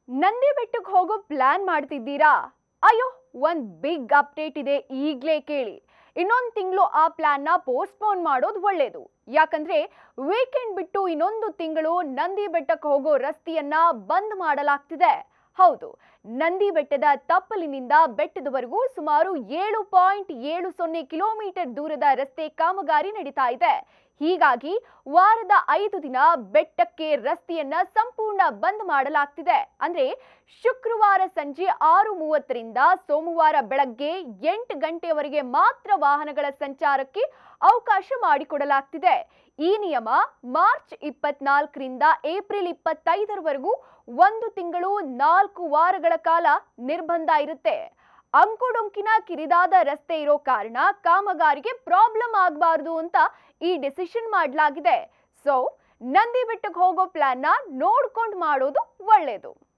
ನಂದಿ ಬೆಟ್ಟಕ್ಕೆ ಹೋಗೋ ಪ್ಲಾನ್ ಮಾಡ್ತಿದ್ದೀರಾ? ಅಯ್ಯೋ, ಒಂದ್ ಬಿಗ್ ಅಪ್ಡೇಟ್ ಇದೆ, ಈಗ್ಲೇ ಕೇಳಿ. ಇನ್ನೊಂದು ತಿಂಗಳು ಆ ಪ್ಲಾನ್ನ ಪೋಸ್ಟ್ಪೋನ್ ಮಾಡೋದು ಒಳ್ಳೇದು. ಯಾಕಂದ್ರೆ ವೀಕೆಂಡ್ ಬಿಟ್ಟು ಇನ್ನೊಂದು ತಿಂಗಳು ನಂದಿ ಬೆಟ್ಟಕ್ಕೆ ಹೋಗೋ ರಸ್ತೆಯನ್ನ ಬಂದ್ ಮಾಡಲಾಗ್ತಿದೆ. ಹೌದು, ನಂದಿ ಬೆಟ್ಟದ ತಪ್ಪಲಿನಿಂದ ಬೆಟ್ಟದವರೆಗೂ ಸುಮಾರು 7.70 ಕಿಲೋಮೀಟರ್ ದೂರದ ರಸ್ತೆ ಕಾಮಗಾರಿ ನಡೀತಾ ಇದೆ. ಹೀಗಾಗಿ ವಾರದ 5 ದಿನ ಬೆಟ್ಟಕ್ಕೆ ರಸ್ತೆಯನ್ನ ಸಂಪೂರ್ಣ ಬಂದ್ ಮಾಡಲಾಗ್ತಿದೆ. ಅಂದ್ರೆ ಶುಕ್ರವಾರ ಸಂಜೆ 6:30ರಿಂದ ಸೋಮವಾರ ಬೆಳಗ್ಗೆ 8 ಗಂಟೆಯವರೆಗೆ ಮಾತ್ರ ವಾಹನಗಳ ಸಂಚಾರಕ್ಕೆ ಅವಕಾಶ ಮಾಡಿಕೊಡಲಾಗ್ತಿದೆ. ಈ ನಿಯಮ ಮಾರ್ಚ್ 24ರಿಂದ ಏಪ್ರಿಲ್ 25ರವರೆಗೂ 1 ತಿಂಗಳು 4 ವಾರಗಳ ಕಾಲ ನಿರ್ಬಂಧ ಇರುತ್ತೆ. ಅಂಕುಡೊಂಕಿನ ಕಿರಿದಾದ ರಸ್ತೆ ಇರೋ ಕಾರಣ ಕಾಮಗಾರಿಗೆ ಪ್ರಾಬ್ಲಮ್ ಆಗಬಾರದು ಅಂತ ಈ ಡಿಸಿಷನ್ ಮಾಡಲಾಗಿದೆ. ಸೊ ನಂದಿ ಬೆಟ್ಟಕ್ಕೆ ಹೋಗೋ ಪ್ಲಾನ್ನ ನೋಡ್ಕೊಂಡು ಮಾಡೋದು ಒಳ್ಳೇದು.